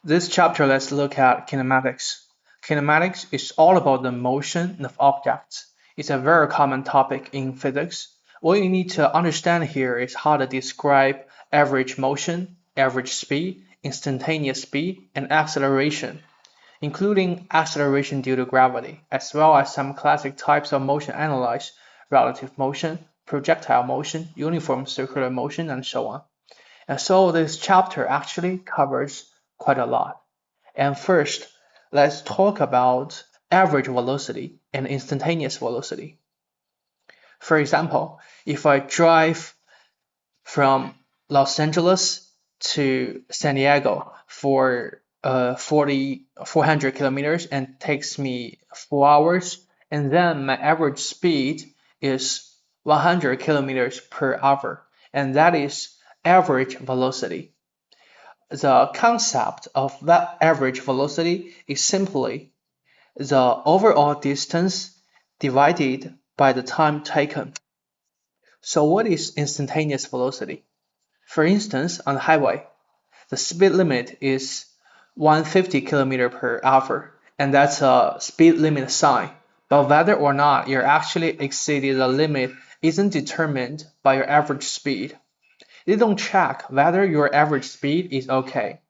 This chapter, let's look at kinematics. Kinematics is all about the motion of objects. It's a very common topic in physics. What you need to understand here is how to describe average motion, average speed, instantaneous speed, and acceleration, including acceleration due to gravity, as well as some classic types of motion analyzed: relative motion, projectile motion, uniform circular motion, and so on. And so this chapter actually covers quite a lot. And first, let's talk about average velocity and instantaneous velocity. For example, if I drive from Los Angeles to San Diego for 400 kilometers and takes me 4 hours, and then my average speed is 100 kilometers per hour, and that is average velocity. The concept of that average velocity is simply the overall distance divided by the time taken. So what is instantaneous velocity? For instance, on the highway, the speed limit is 150 km per hour, and that's a speed limit sign. But whether or not you're actually exceeding the limit isn't determined by your average speed. They don't check whether your average speed is okay,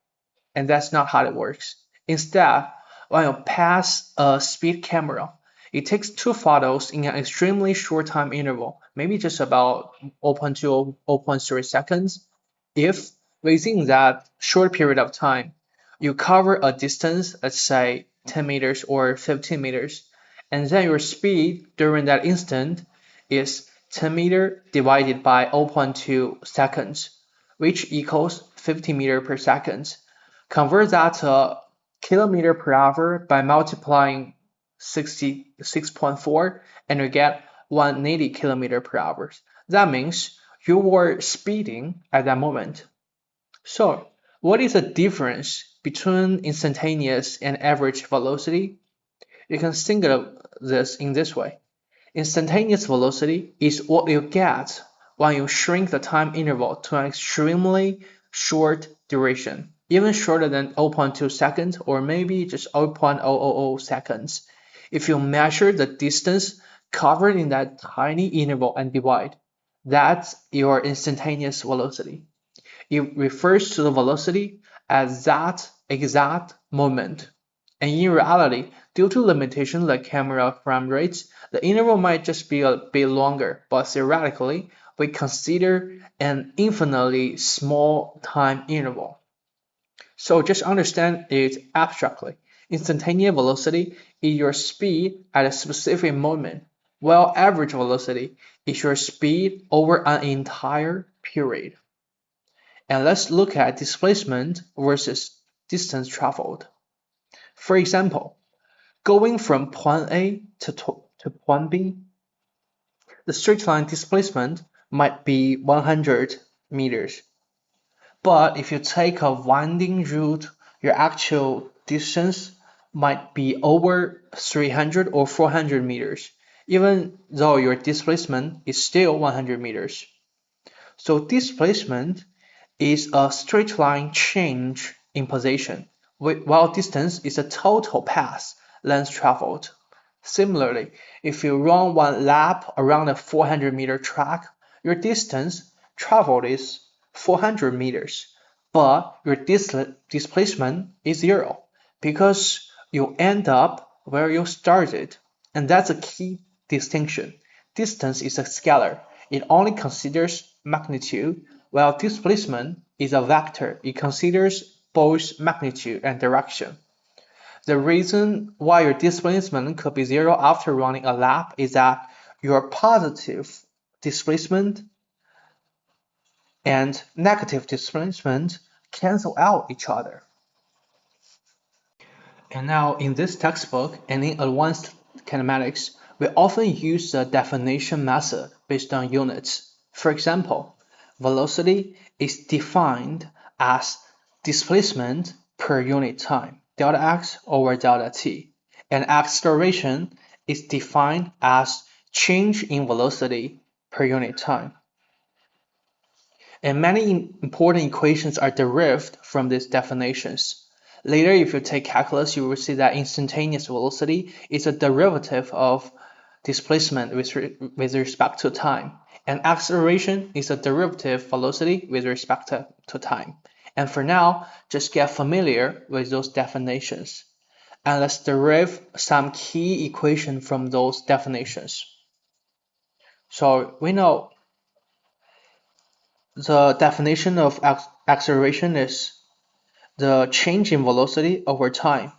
and that's not how it works. Instead, when you pass a speed camera, it takes 2 photos in an extremely short time interval, maybe just about 0.2 0.3 seconds. If within that short period of time, you cover a distance, let's say 10 meters or 15 meters, and then your speed during that instant is 10 meter divided by 0.2 seconds, which equals 50 meter per second. Convert that to kilometer per hour by multiplying 66.4 and you get 180 kilometer per hour. That means you were speeding at that moment. So, what is the difference between instantaneous and average velocity? You can think of this in this way. Instantaneous velocity is what you get when you shrink the time interval to an extremely short duration, even shorter than 0.2 seconds or maybe just 0.000 seconds. If you measure the distance covered in that tiny interval and divide, that's your instantaneous velocity. It refers to the velocity at that exact moment. And in reality, due to limitations like camera frame rates, the interval might just be a bit longer, but theoretically, we consider an infinitely small time interval. So just understand it abstractly. Instantaneous velocity is your speed at a specific moment, while average velocity is your speed over an entire period. And let's look at displacement versus distance traveled. For example, going from point A to point B, the straight line displacement might be 100 meters. But if you take a winding route, your actual distance might be over 300 or 400 meters, even though your displacement is still 100 meters. So displacement is a straight line change in position, while distance is a total path length traveled. Similarly, if you run one lap around a 400-meter track, your distance traveled is 400 meters, but your displacement is 0 because you end up where you started. And that's a key distinction. Distance is a scalar. It only considers magnitude, while displacement is a vector. It considers both magnitude and direction. The reason why your displacement could be 0 after running a lap is that your positive displacement and negative displacement cancel out each other. And now in this textbook and in advanced kinematics, we often use the definition method based on units. For example, velocity is defined as displacement per unit time, delta x over delta t, and acceleration is defined as change in velocity per unit time. And many important equations are derived from these definitions. Later, if you take calculus, you will see that instantaneous velocity is a derivative of displacement with respect to time, and acceleration is a derivative velocity with respect to time. And for now, just get familiar with those definitions. And let's derive some key equation from those definitions. So we know the definition of acceleration is the change in velocity over time.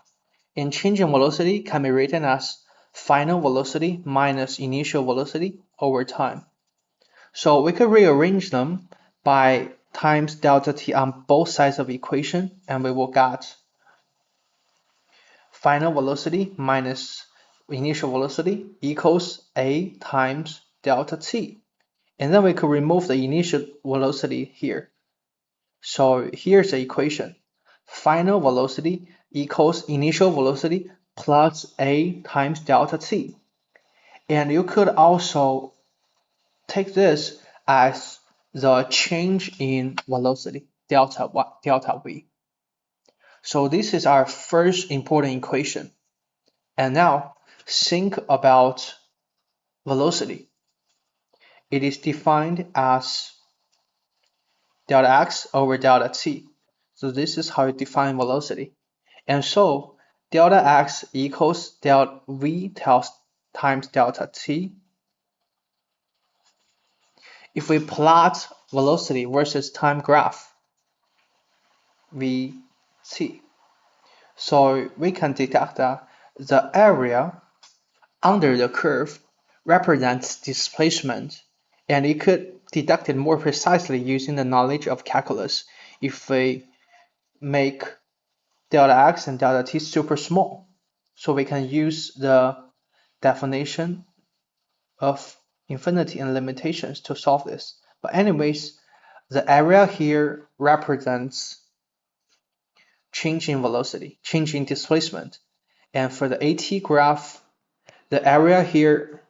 And change in velocity can be written as final velocity minus initial velocity over time. So we could rearrange them by times delta t on both sides of the equation, and we will get final velocity minus initial velocity equals a times delta t. And then we could remove the initial velocity here. So here's the equation. Final velocity equals initial velocity plus a times delta t. And you could also take this as the change in velocity, delta v. So this is our first important equation. And now think about velocity. It is defined as delta x over delta t. So this is how you define velocity. And so delta x equals delta v times delta t. If we plot velocity versus time graph, vt, so we can detect that the area under the curve represents displacement, and it could deduct it more precisely using the knowledge of calculus if we make delta x and delta t super small. So we can use the definition of infinity and limitations to solve this. But anyways, the area here represents change in velocity, change in displacement. And for the AT graph, the area here,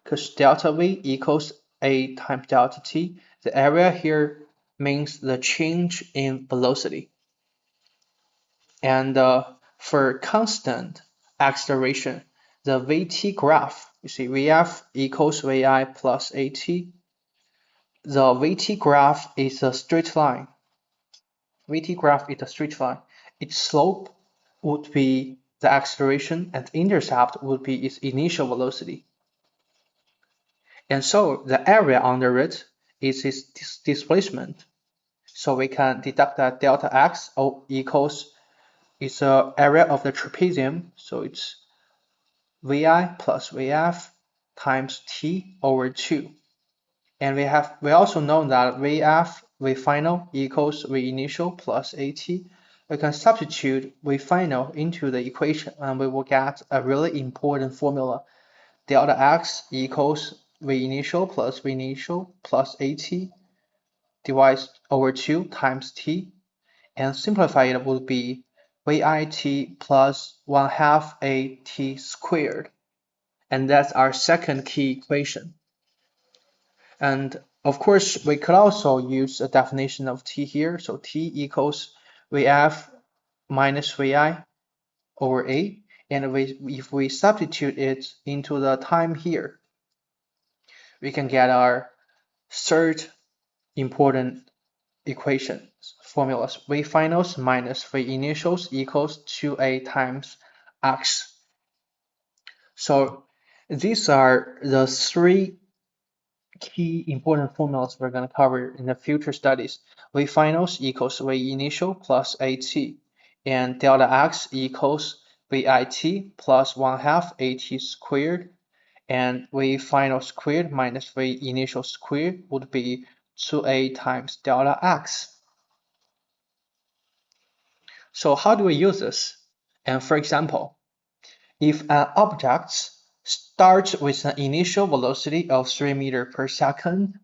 because delta v equals a times delta t, the area here means the change in velocity. And for constant acceleration, the vt graph, you see vf equals vi plus at. The vt graph is a straight line. Vt graph is a straight line. Its slope would be the acceleration, and intercept would be its initial velocity. And so the area under it is its displacement. So we can deduct that delta x equals is the area of the trapezium, so it's vi plus vf times t over 2. And we also know that vf, v final equals v initial plus at. We can substitute v final into the equation, and we will get a really important formula. Delta x equals v initial plus at divided over 2 times t, and simplify it would be vit plus 1/2 at squared. And that's our second key equation. And of course, we could also use a definition of t here. So t equals vf minus vi over a. And if we substitute it into the time here, we can get our third important equation formulas. V finals minus V initials equals 2a times x. So these are the three key important formulas we're going to cover in the future studies. V finals equals V initial plus at, and delta x equals vit plus 1/2 at squared, and V final squared minus V initial squared would be 2a times delta x. So how do we use this? And for example, if an object starts with an initial velocity of 3 meters per second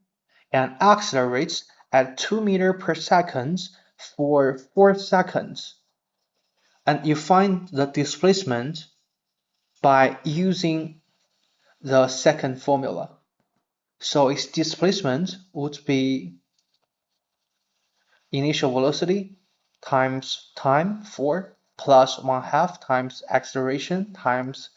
and accelerates at 2 meters per second for 4 seconds, and you find the displacement by using the second formula. So its displacement would be initial velocity times time 4 plus 1/2 times acceleration times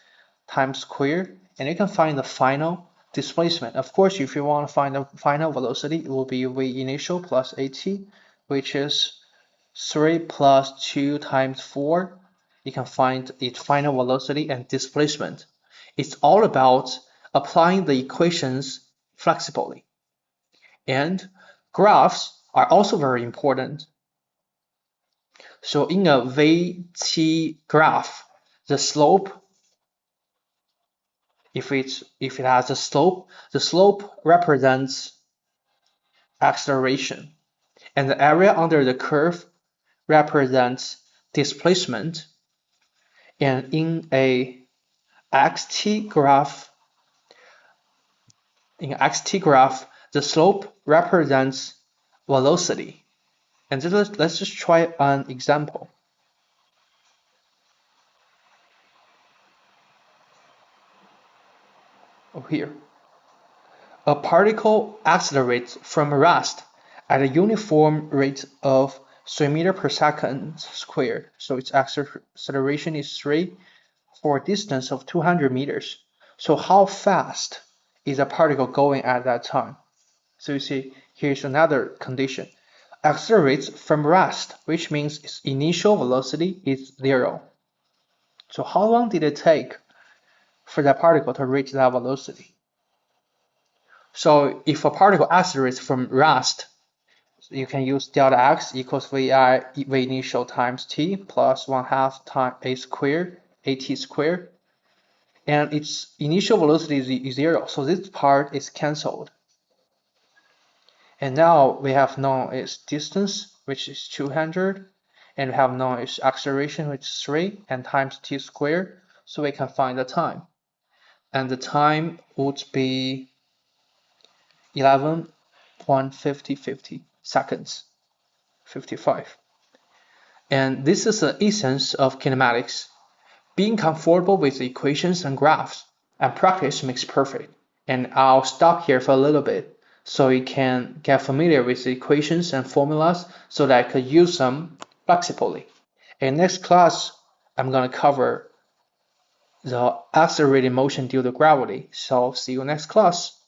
time squared, and you can find the final displacement. Of course, if you want to find the final velocity, it will be v initial plus at, which is 3 plus 2 times 4. You can find its final velocity and displacement. It's all about applying the equations flexibly. And graphs are also very important. So in a VT graph, the slope, if it has a slope, the slope represents acceleration, and the area under the curve represents displacement. And in a XT graph, the slope represents velocity. And let's just try an example. Here, a particle accelerates from rest at a uniform rate of 3 meters per second squared. So its acceleration is 3 for a distance of 200 meters. So how fast is a particle going at that time? So you see, here's another condition. Accelerates from rest, which means its initial velocity is 0. So how long did it take for that particle to reach that velocity? So if a particle accelerates from rest, you can use delta x equals v initial times t plus 1/2 times a squared, at squared. And its initial velocity is 0, so this part is cancelled. And now we have known its distance, which is 200, and we have known its acceleration, which is 3, and times t squared, so we can find the time. And the time would be 11.50 seconds, 55. And this is the essence of kinematics. Being comfortable with the equations and graphs, and practice makes perfect. And I'll stop here for a little bit so you can get familiar with the equations and formulas so that I could use them flexibly. In next class, I'm going to cover the accelerated motion due to gravity. So see you next class.